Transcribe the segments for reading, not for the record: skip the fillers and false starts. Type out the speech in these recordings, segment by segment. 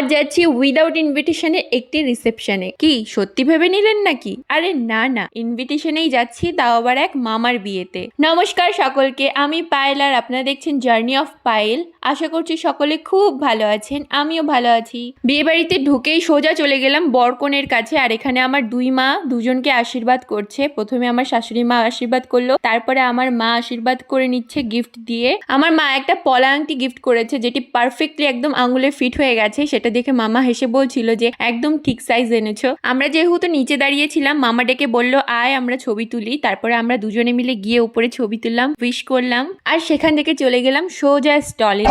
আজ যাচ্ছি উইদাউট ইনভিটেশনে একটি রিসেপশনে। কি সত্যি ভেবে নিলেন নাকি? আরে না না, ইনভিটেশনেই যাচ্ছি, তাও আবার এক মামার বিয়েতে। নমস্কার সকলকে, আমি পায়েল আর আপনারা দেখছেন জার্নি অফ পায়েল। আশা করছি সকলে খুব ভালো আছেন, আমিও ভালো আছি। বিয়ে বাড়িতে ঢুকেই সোজা চলে গেলাম বরকনের কাছে, আর এখানে আমার দুই মা দুজনকে আশীর্বাদ করছে। প্রথমে আমার শাশুড়ি মা আশীর্বাদ করলো, তারপরে আমার মা আশীর্বাদ করে নিচ্ছে গিফট দিয়ে। আমার মা একটা পলা আংটি গিফট করেছে, যেটি পারফেক্টলি একদম আঙুলে ফিট হয়ে গেছে। সেটা দেখে মামা হেসে বলছিল যে একদম ঠিক সাইজ এনেছো। আমরা যেহেতু নিচে দাঁড়িয়েছিলাম, মামা ডেকে বললো আয় আমরা ছবি তুলি। তারপরে আমরা দুজনে মিলে গিয়ে উপরে ছবি তুললাম, উইশ করলাম, আর সেখান থেকে চলে গেলাম সোজা স্টলে।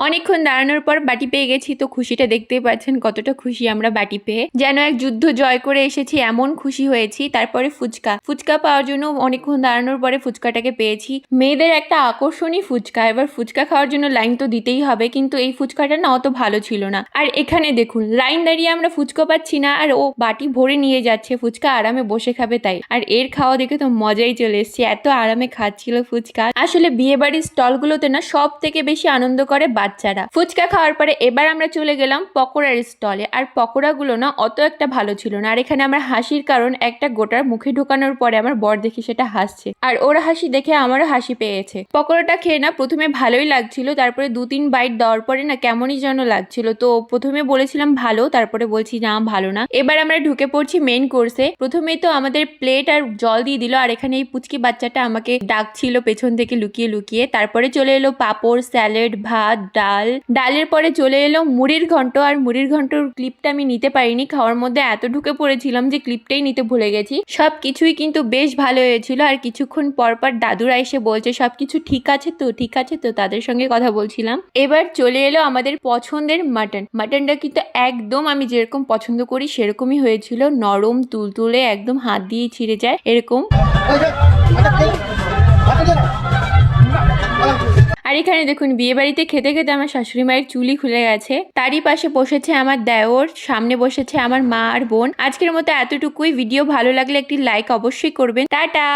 অনেকক্ষণ দাঁড়ানোর পর বাটি পেয়ে গেছি, তো খুশিটা দেখতেই পাচ্ছেন কতটা খুশি আমরা বাটি পেয়ে, যেন এক যুদ্ধ জয় করে এসেছি এমন খুশি হয়েছি। তারপরে ফুচকা পাওয়ার জন্য অনেকক্ষণ দাঁড়ানোর পরে ফুচকাটাকে পেয়েছি। মেয়েদের একটা আকর্ষণই ফুচকা, এবার ফুচকা খাওয়ার জন্য লাইন তো দিতেই হবে, কিন্তু এই ফুচকাটা না অত ভালো ছিল না। আর এখানে দেখুন লাইন দাঁড়িয়ে আমরা ফুচকা পাচ্ছি না, আর ও বাটি ভরে নিয়ে যাচ্ছে ফুচকা, আরামে বসে খাবে তাই। আর এর খাওয়া দেখে তো মজাই চলে এসছে, এত আরামে খাচ্ছিল ফুচকা। আসলে বিয়ে বাড়ির স্টলগুলোতে না সব থেকে বেশি আনন্দ করে বাচ্চারা। ফুচকা খাওয়ার পরে এবার আমরা চলে গেলাম পকোড়ার স্টলে, আর পকোড়াগুলো না অত একটা ভালো ছিল না। আর এখানে আমার হাসির কারণ, একটা গোটার মুখে ঢোকানোর পরে আমার বর দেখি সেটা হাসছে, আর ওর হাসি দেখে আমারও হাসি পেয়েছে। পকোড়াটা খেয়ে না প্রথমে ভালোই লাগছিল, তারপরে 2-3 বাইট দেওয়ার পরে না কেমনই যেন লাগছিল। তো প্রথমে বলেছিলাম ভালো, তারপরে বলছি না ভালো না। এবার আমরা ঢুকে পড়ছি মেইন কোর্সে। প্রথমে তো আমাদের প্লেট আর জল দিয়ে দিল, আর এখানে এই পুচকি বাচ্চাটা আমাকে ডাকছিল পেছন থেকে লুকিয়ে লুকিয়ে। তারপরে চলে এলো পাঁপড়, স্যালাড, ভাত, ডালের পরে চলে এলো মুড়ির ঘন্ট। আর মুড়ির ঘন্টর ক্লিপটা আমি নিতে পারিনি, খাওয়ার মধ্যে এত ঢুকে পড়েছিলাম যে ক্লিপটাই নিতে ভুলে গেছি। সবকিছুই কিন্তু বেশ ভালো হয়েছিল, আর কিছুক্ষণ পর পর দাদুরা এসে বলছে সবকিছু ঠিক আছে তো, ঠিক আছে তো, তাদের সঙ্গে কথা বলছিলাম। এবার চলে এলো আমাদের পছন্দের মাটনটা কিন্তু একদম আমি যেরকম পছন্দ করি সেরকমই হয়েছিল, নরম তুলতুলে, একদম হাত দিয়ে ছিঁড়ে যায় এরকম। আর এখানে দেখুন বিয়ে বাড়িতে খেতে খেতে আমার শাশুড়ি মায়ের চুলই খুলে গেছে। তারই পাশে বসেছে আমার দেওর, সামনে বসেছে আমার মা আর বোন। আজকের মতো এতটুকুই। ভিডিও ভালো লাগলে একটি লাইক অবশ্যই করবেন। টাটা।